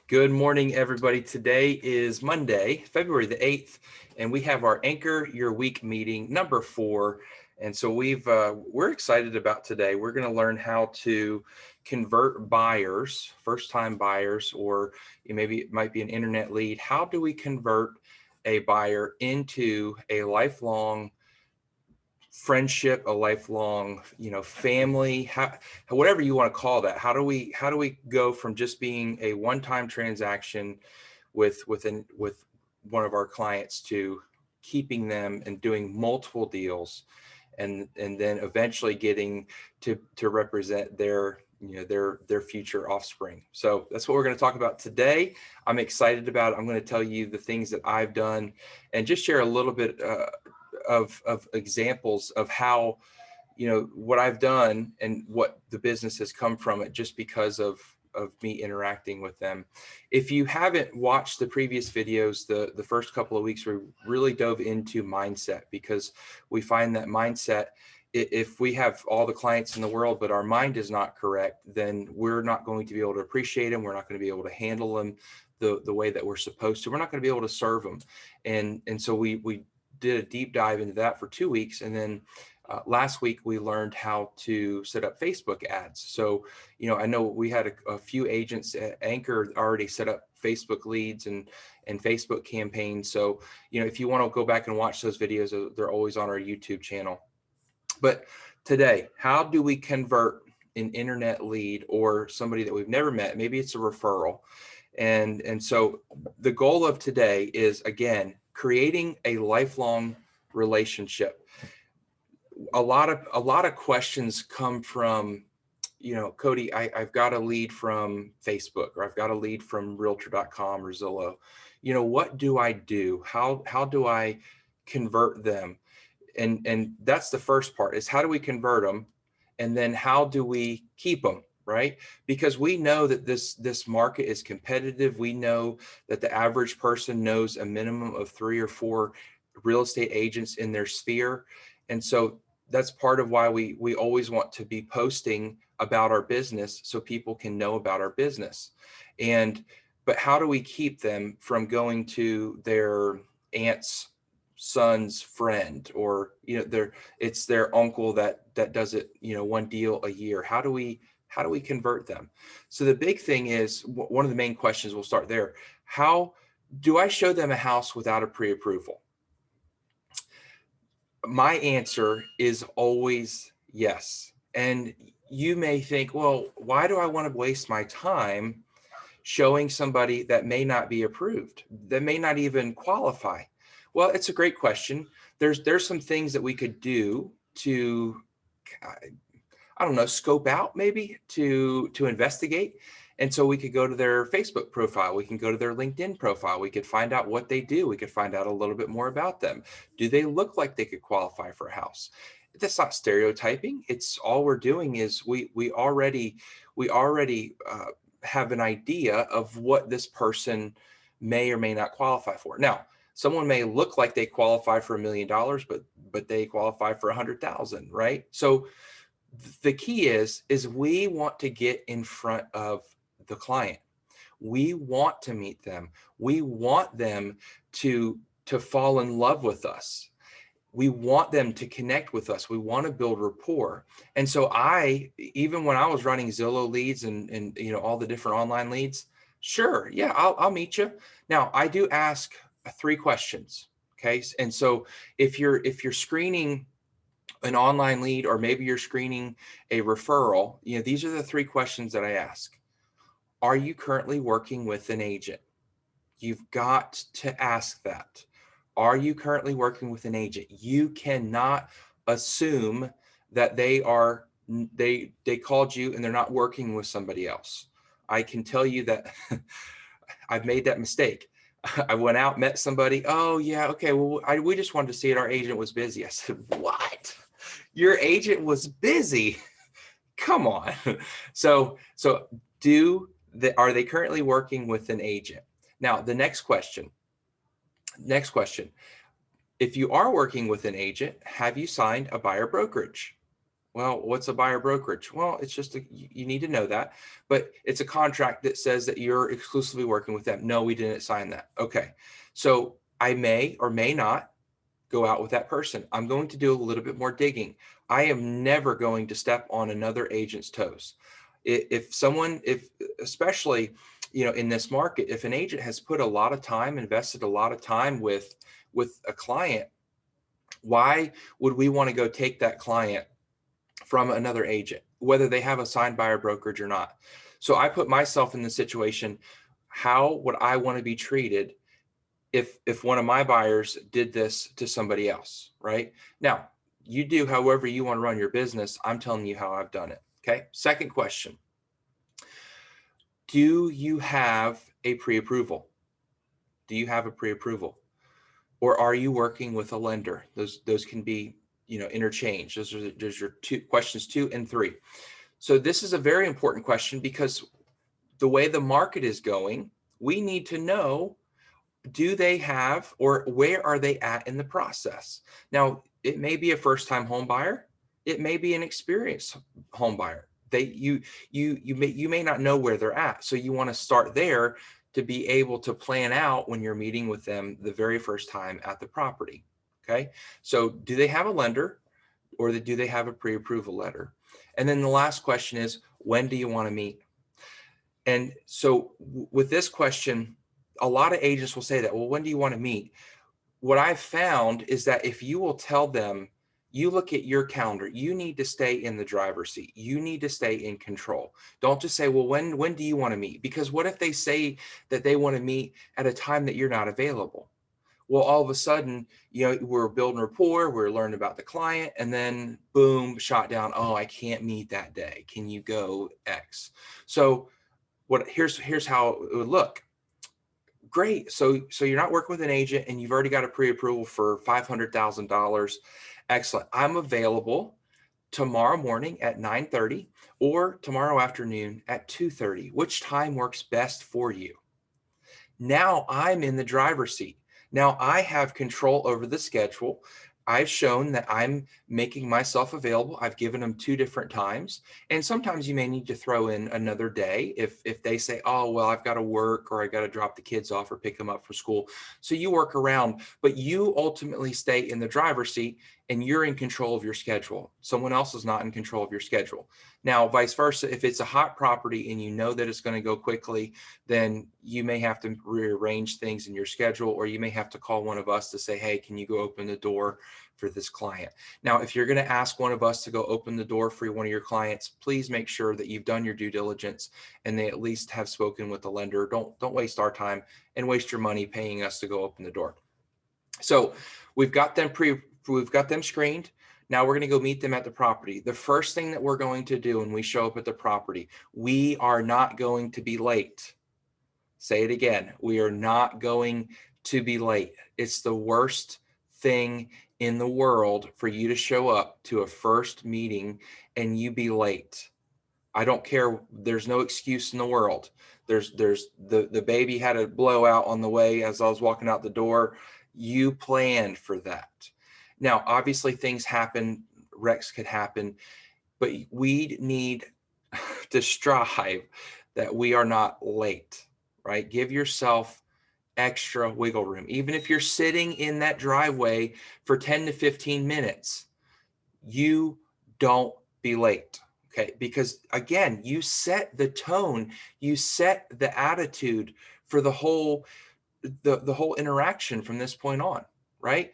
Good morning, everybody. Today is Monday, February the 8th, and we have our Anchor Your Week meeting number 4. And so we're excited about today. We're going to learn how to convert buyers, first-time buyers, or maybe it might be an internet lead. How do we convert a buyer into a lifelong friendship, a lifelong, family, whatever you want to call that? How do we go from just being a one-time transaction with one of our clients to keeping them and doing multiple deals, and then eventually getting to represent their their future offspring. So that's what we're going to talk about today. I'm excited about it. I'm going to tell you the things that I've done and just share a little bit of examples of how, what I've done and what the business has come from it just because of me interacting with them. If you haven't watched the previous videos, the first couple of weeks, we really dove into mindset, because we find that mindset, if we have all the clients in the world, but our mind is not correct, then we're not going to be able to appreciate them. We're not going to be able to handle them the way that we're supposed to. We're not going to be able to serve them. And so we did a deep dive into that for 2 weeks. And then last week we learned how to set up Facebook ads. So, I know we had a few agents at Anchor already set up Facebook leads and Facebook campaigns. So, if you want to go back and watch those videos, they're always on our YouTube channel. But today, how do we convert an internet lead or somebody that we've never met? Maybe it's a referral. And so the goal of today is, again, creating a lifelong relationship. A lot of questions come from, Cody, I've got a lead from Facebook, or I've got a lead from realtor.com or Zillow. What do I do? How do I convert them? And that's the first part, is how do we convert them? And then how do we keep them? Right? Because we know that this market is competitive. We know that the average person knows a minimum of 3 or 4 real estate agents in their sphere. And so that's part of why we always want to be posting about our business, so people can know about our business. But how do we keep them from going to their aunt's son's friend, or it's their uncle that does it, one deal a year? How do we convert them? So the big thing is, one of the main questions, we'll start there. How do I show them a house without a pre-approval? My answer is always yes. And you may think, well, why do I want to waste my time showing somebody that may not be approved, that may not even qualify? Well, it's a great question. There's some things that we could do to, I don't know, scope out, maybe to investigate. And so we could go to their Facebook profile. We can go to their LinkedIn profile. We could find out what they do. We could find out a little bit more about them. Do they look like they could qualify for a house? That's not stereotyping. It's all we're doing is we already have an idea of what this person may or may not qualify for. Now, someone may look like they qualify for $1 million, but they qualify for 100,000, right? So the key is we want to get in front of the client. We want to meet them. We want them to fall in love with us. We want them to connect with us. We want to build rapport. And so even when I was running Zillow leads and all the different online leads, sure, yeah, I'll meet you. Now, I do ask 3 questions. Okay. And so if you're screening an online lead, or maybe you're screening a referral, these are the 3 questions that I ask. Are you currently working with an agent? You've got to ask that. Are you currently working with an agent? You cannot assume that they called you and they're not working with somebody else. I can tell you that I've made that mistake. I went out, met somebody. Oh yeah, okay. Well, we just wanted to see it. Our agent was busy. I said, what? Your agent was busy? Come on. So are they currently working with an agent? Now, the next question. If you are working with an agent, have you signed a buyer brokerage? Well, what's a buyer brokerage? Well, it's just you need to know that, but it's a contract that says that you're exclusively working with them. No, we didn't sign that. Okay. So I may or may not go out with that person. I'm going to do a little bit more digging. I am never going to step on another agent's toes. If someone, if especially, in this market, if an agent has put a lot of time, invested a lot of time with a client, why would we want to go take that client from another agent, whether they have a signed buyer brokerage or not? So I put myself in the situation, how would I want to be treated if one of my buyers did this to somebody else, right? Now, you do however you want to run your business. I'm telling you how I've done it. Okay. Second question. Do you have a pre-approval? Do you have a pre-approval? Or are you working with a lender? Those can be, interchanged. Those are your questions 2 and 3. So this is a very important question because the way the market is going, we need to know, do they have, or where are they at in the process? Now, it may be a first-time home buyer. It may be an experienced home buyer. You may not know where they're at. So you want to start there to be able to plan out when you're meeting with them the very first time at the property. Okay. So do they have a lender, or do they have a pre-approval letter? And then the last question is, when do you want to meet? And so with this question, a lot of agents will say that, well, when do you want to meet? What I've found is that if you will tell them, you look at your calendar, you need to stay in the driver's seat. You need to stay in control. Don't just say, well, when do you want to meet? Because what if they say that they want to meet at a time that you're not available? Well, all of a sudden, we're building rapport, we're learning about the client, and then boom, shot down. Oh, I can't meet that day. Can you go X? So here's how it would look. Great. So you're not working with an agent and you've already got a pre-approval for $500,000. Excellent. I'm available tomorrow morning at 9:30 or tomorrow afternoon at 2:30. Which time works best for you? Now I'm in the driver's seat. Now I have control over the schedule. I've shown that I'm making myself available. I've given them 2 different times. And sometimes you may need to throw in another day if they say, oh, well, I've got to work, or I got to drop the kids off or pick them up for school. So you work around, but you ultimately stay in the driver's seat and you're in control of your schedule. Someone else is not in control of your schedule. Now, vice versa, if it's a hot property and you know that it's going to go quickly, then you may have to rearrange things in your schedule, or you may have to call one of us to say, hey, can you go open the door for this client? Now, if you're going to ask one of us to go open the door for one of your clients, please make sure that you've done your due diligence and they at least have spoken with the lender. Don't waste our time and waste your money paying us to go open the door. So we've got them screened. Now we're going to go meet them at the property. The first thing that we're going to do when we show up at the property, we are not going to be late. Say it again. We are not going to be late. It's the worst thing in the world for you to show up to a first meeting and you be late. I don't care. There's no excuse in the world. There's the baby had a blowout on the way as I was walking out the door. You planned for that. Now, obviously things happen, wrecks could happen, but we need to strive that we are not late, right? Give yourself extra wiggle room. Even if you're sitting in that driveway for 10 to 15 minutes, you don't be late. Okay. Because again, you set the tone, you set the attitude for the whole interaction from this point on, right?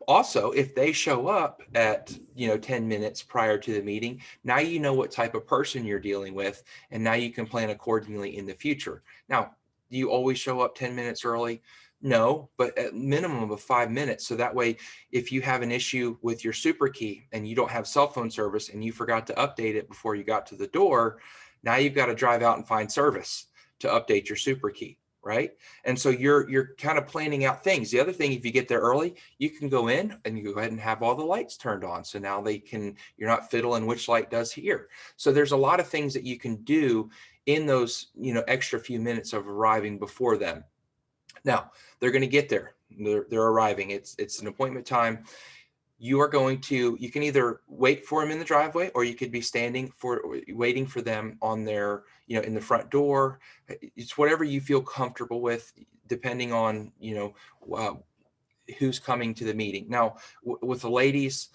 Also, if they show up at 10 minutes prior to the meeting, now you know what type of person you're dealing with, and now you can plan accordingly in the future. Now, do you always show up 10 minutes early? No, but at minimum of 5 minutes. So that way, if you have an issue with your super key and you don't have cell phone service and you forgot to update it before you got to the door, now you've got to drive out and find service to update your super key. Right. And so you're kind of planning out things. The other thing, if you get there early, you can go in and you go ahead and have all the lights turned on. So now you're not fiddling which light does here. So there's a lot of things that you can do in those, extra few minutes of arriving before them. Now they're going to get there. They're arriving. It's an appointment time. you can either wait for them in the driveway, or you could be waiting for them on their, in the front door. It's whatever you feel comfortable with, depending on, who's coming to the meeting. Now, with the ladies,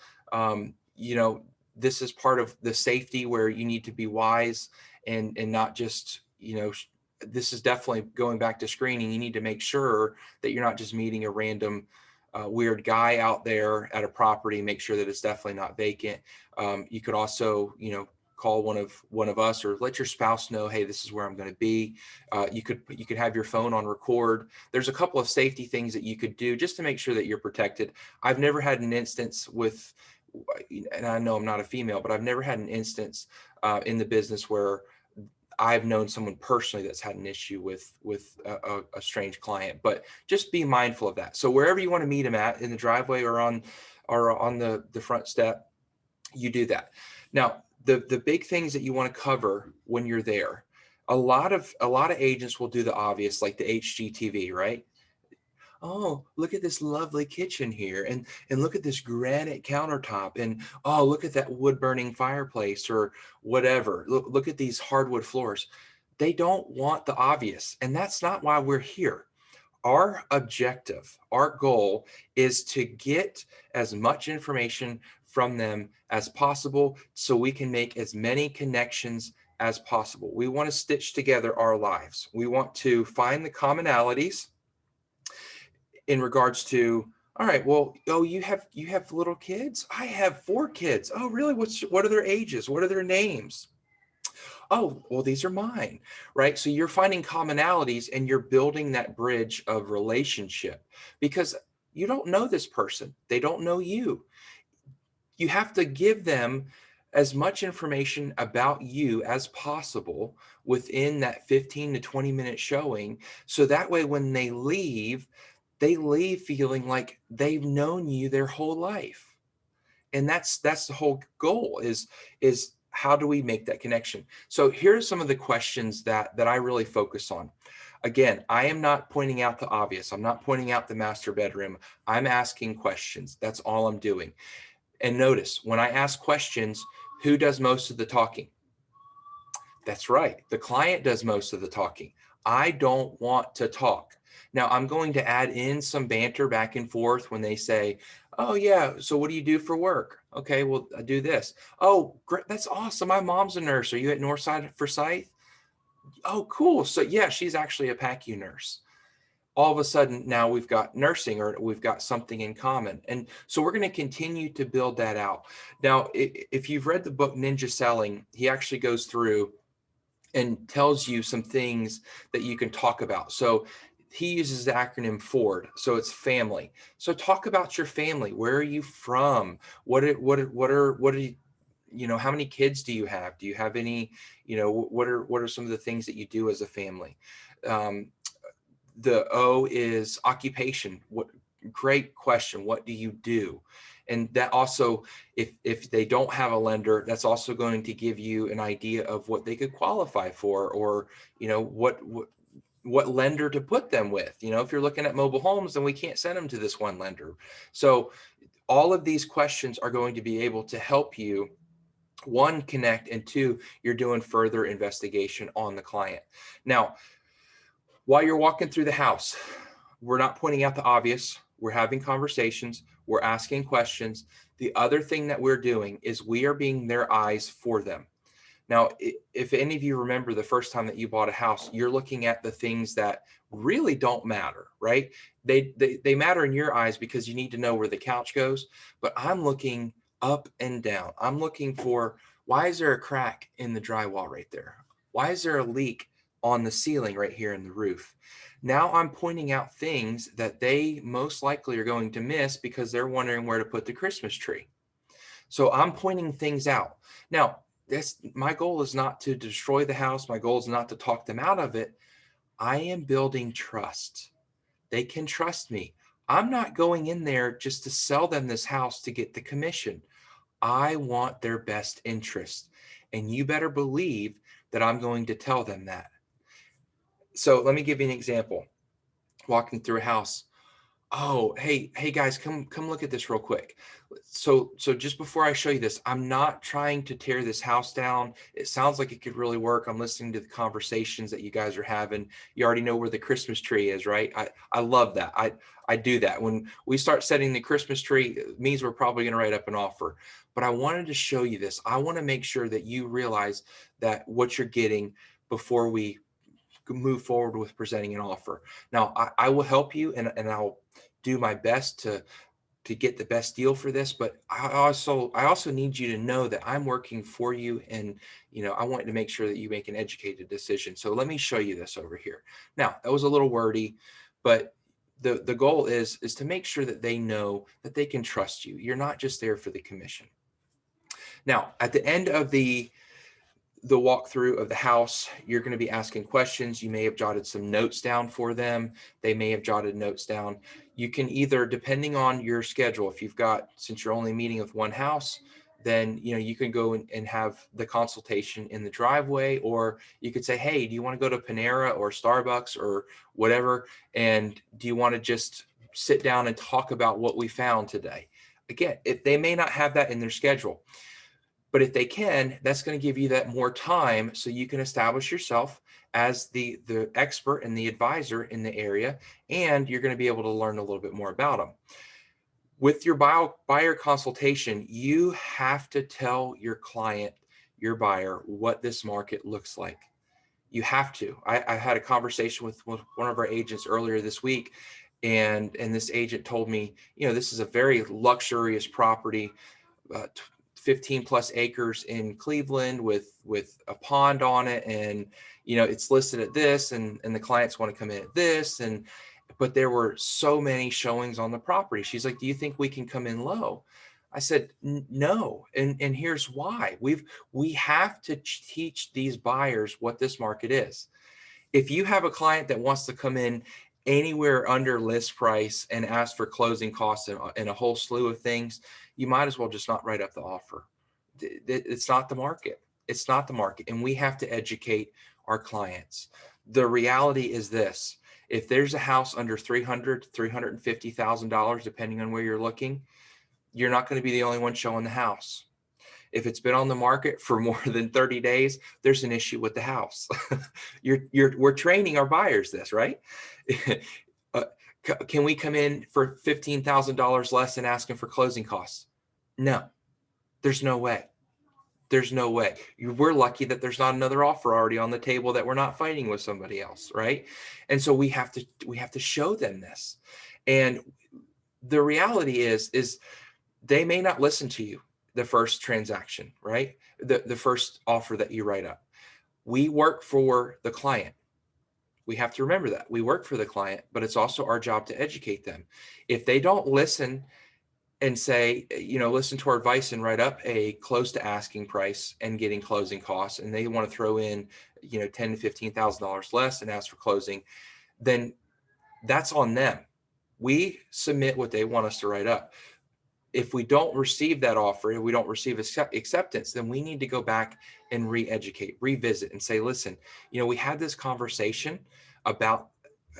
this is part of the safety where you need to be wise and not just, this is definitely going back to screening. You need to make sure that you're not just meeting a random weird guy out there at a property. Make sure that it's definitely not vacant. You could also, call one of us, or let your spouse know, hey, this is where I'm going to be. You could have your phone on record. There's a couple of safety things that you could do just to make sure that you're protected. I've never had an instance with, and I know I'm not a female, but I've never had an instance in the business where I've known someone personally that's had an issue with a strange client. But just be mindful of that. So wherever you want to meet them at, in the driveway or on the front step, you do that. Now, the big things that you want to cover when you're there, a lot of agents will do the obvious, like the HGTV, right? Oh, look at this lovely kitchen here, and look at this granite countertop, and oh, look at that wood burning fireplace, or whatever. Look at these hardwood floors. They don't want the obvious, and that's not why we're here. Our objective, our goal, is to get as much information from them as possible so we can make as many connections as possible. We want to stitch together our lives. We want to find the commonalities in regards to, all right, well, oh, you have little kids? I have 4 kids. Oh, really? What are their ages? What are their names? Oh, well, these are mine, right? So you're finding commonalities and you're building that bridge of relationship, because you don't know this person. They don't know you. You have to give them as much information about you as possible within that 15 to 20-minute showing. So that way, when they leave feeling like they've known you their whole life. And that's the whole goal, is how do we make that connection? So here are some of the questions that I really focus on. Again, I am not pointing out the obvious. I'm not pointing out the master bedroom. I'm asking questions. That's all I'm doing. And notice, when I ask questions, who does most of the talking? That's right. The client does most of the talking. I don't want to talk. Now, I'm going to add in some banter back and forth when they say, oh, yeah, so what do you do for work? Okay, well, I do this. Oh, great. That's awesome. My mom's a nurse. Are you at Northside Forsyth? Oh, cool. So, yeah, she's actually a PACU nurse. All of a sudden, now we've got nursing, or we've got something in common. And so we're going to continue to build that out. Now, if you've read the book Ninja Selling, he actually goes through and tells you some things that you can talk about. So he uses the acronym FORD. So it's family. So talk about your family. Where are you from? What are you, how many kids do you have? Do you have any, what are some of the things that you do as a family? The O is occupation. Great question. What do you do? And that also, if they don't have a lender, that's also going to give you an idea of what they could qualify for, or what lender to put them with. If you're looking at mobile homes, then we can't send them to this one lender. So all of these questions are going to be able to help you, 1, connect, and 2, you're doing further investigation on the client. Now, while you're walking through the house, we're not pointing out the obvious. We're having conversations. We're asking questions. The other thing that we're doing is we are being their eyes for them. Now, if any of you remember the first time that you bought a house, you're looking at the things that really don't matter, right? They matter in your eyes because you need to know where the couch goes. But I'm looking up and down. I'm looking for, why is there a crack in the drywall right there? Why is there a leak on the ceiling right here in the roof? Now I'm pointing out things that they most likely are going to miss because they're wondering where to put the Christmas tree. So I'm pointing things out. Now, my goal is not to destroy the house. My goal is not to talk them out of it. I am building trust. They can trust me. I'm not going in there just to sell them this house to get the commission. I want their best interest. And you better believe that I'm going to tell them that. So let me give you an example. Walking through a house. Oh, hey guys, come look at this real quick. So just before I show you this, I'm not trying to tear this house down. It sounds like it could really work. I'm listening to the conversations that you guys are having. You already know where the Christmas tree is, right? I love that. I do that. When we start setting the Christmas tree, it means we're probably going to write up an offer. But I wanted to show you this. I want to make sure that you realize that what you're getting before we move forward with presenting an offer. Now, I will help you, and I'll do my best to get the best deal for this, but I also need you to know that I'm working for you, and I want to make sure that you make an educated decision. So let me show you this over here. Now, that was a little wordy, but the goal is to make sure that they know that they can trust you. You're not just there for the commission. Now, at the end of the walkthrough of the house, you're going to be asking questions. You may have jotted some notes down for them. They may have jotted notes down. You can either, depending on your schedule, if you've got, since you're only meeting with one house, then you can go and have the consultation in the driveway, or you could say, hey, do you want to go to Panera or Starbucks or whatever? And do you want to just sit down and talk about what we found today? Again, if they may not have that in their schedule, but if they can, that's going to give you that more time so you can establish yourself as the expert and the advisor in the area, and you're going to be able to learn a little bit more about them. With your buyer consultation, you have to tell your client, your buyer, what this market looks like. You have to. I had a conversation with one of our agents earlier this week, and this agent told me, this is a very luxurious property, 15 plus acres in Cleveland with a pond on it, and it's listed at this, and the clients want to come in at this, but there were so many showings on the property. She's like, do you think we can come in low? I said, no, and here's why. We have to teach these buyers what this market is. If you have a client that wants to come in anywhere under list price and ask for closing costs and a whole slew of things, you might as well just not write up the offer. It's not the market. It's not the market. And we have to educate our clients. The reality is this: if there's a house under $350,000, depending on where you're looking, you're not going to be the only one showing the house. If it's been on the market for more than 30 days, there's an issue with the house. We're training our buyers this, right? Can we come in for $15,000 less and asking for closing costs? No, there's no way. There's no way. We're lucky that there's not another offer already on the table, that we're not fighting with somebody else, right? And so we have to show them this. And the reality is they may not listen to you the first transaction, right? The first offer that you write up. We work for the client. We have to remember that. We work for the client, but it's also our job to educate them. If they don't listen and say, listen to our advice and write up a close to asking price and getting closing costs, and they want to throw in, $10,000 to $15,000 less and ask for closing, then that's on them. We submit what they want us to write up. If we don't receive that offer, if we don't receive acceptance, then we need to go back and re-educate, revisit, and say, listen, we had this conversation about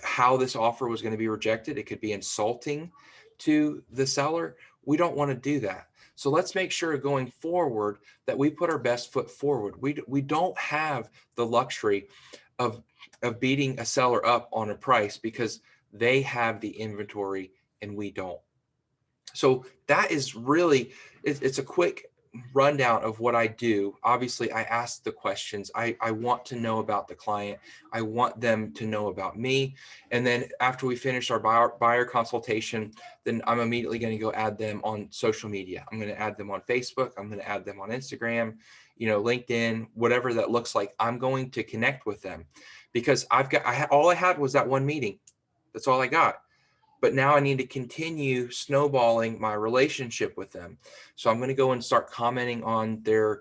how this offer was going to be rejected. It could be insulting to the seller. We don't want to do that. So let's make sure going forward that we put our best foot forward. We don't have the luxury of beating a seller up on a price because they have the inventory and we don't. So that is really, it's a quick rundown of what I do. Obviously, I ask the questions. I want to know about the client. I want them to know about me. And then after we finish our buyer consultation, then I'm immediately going to go add them on social media. I'm going to add them on Facebook. I'm going to add them on Instagram, LinkedIn, whatever that looks like. I'm going to connect with them because all I had was that one meeting. That's all I got. But now I need to continue snowballing my relationship with them. So I'm going to go and start commenting on their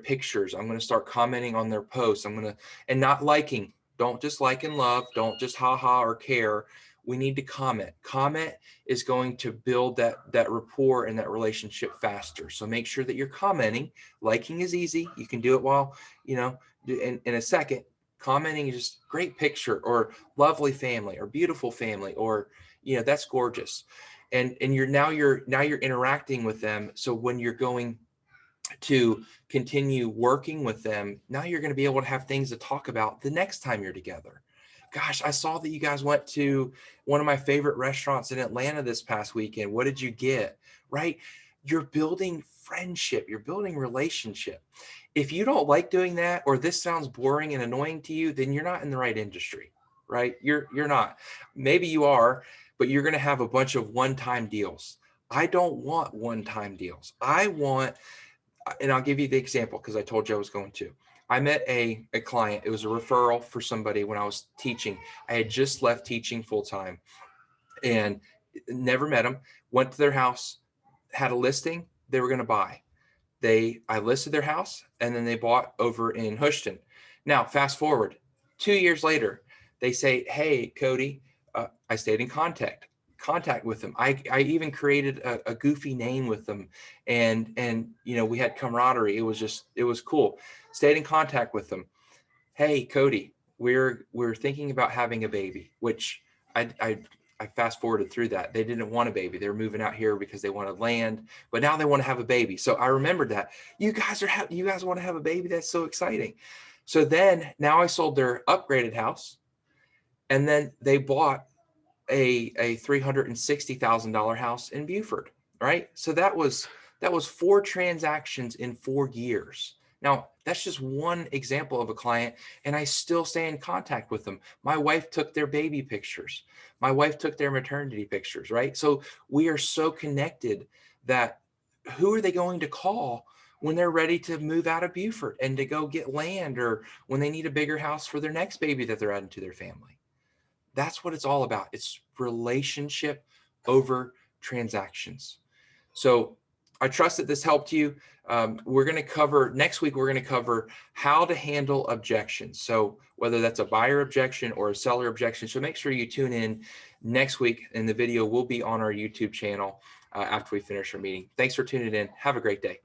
pictures. I'm going to start commenting on their posts. And not liking. Don't just like and love. Don't just haha or care. We need to comment. Comment is going to build that rapport and that relationship faster. So make sure that you're commenting. Liking is easy. You can do it while, in a second. commenting just great picture or lovely family or beautiful family, or, that's gorgeous. And you're interacting with them. So when you're going to continue working with them, now you're going to be able to have things to talk about the next time you're together. Gosh, I saw that you guys went to one of my favorite restaurants in Atlanta this past weekend. What did you get? Right? You're building friendship, you're building relationship. If you don't like doing that, or this sounds boring and annoying to you, then you're not in the right industry, right? You're not. Maybe you are, but you're going to have a bunch of one-time deals. I don't want one-time deals. I want, and I'll give you the example because I told you I was going to. I met a client. It was a referral for somebody when I was teaching. I had just left teaching full time and never met them. Went to their house, had a listing they were going to buy. I listed their house, and then they bought over in Houston. Now, fast forward 2 years later, they say, "Hey, Cody, I stayed in contact with them. I even created a goofy name with them, and we had camaraderie. It was cool. Stayed in contact with them. Hey, Cody, we're thinking about having a baby," which I fast forwarded through that. They didn't want a baby. They were moving out here because they wanted land, but now they want to have a baby. So I remembered that you guys want to have a baby. That's so exciting. So then now I sold their upgraded house, and then they bought a $360,000 house in Beaufort, right? So that was 4 transactions in 4 years. Now, that's just one example of a client, and I still stay in contact with them. My wife took their baby pictures. My wife took their maternity pictures, right? So we are so connected that who are they going to call when they're ready to move out of Beaufort and to go get land, or when they need a bigger house for their next baby that they're adding to their family? That's what it's all about. It's relationship over transactions. So I trust that this helped you. We're going to cover next week, we're going to cover how to handle objections. So whether that's a buyer objection or a seller objection. So make sure you tune in next week, and the video will be on our YouTube channel after we finish our meeting. Thanks for tuning in. Have a great day.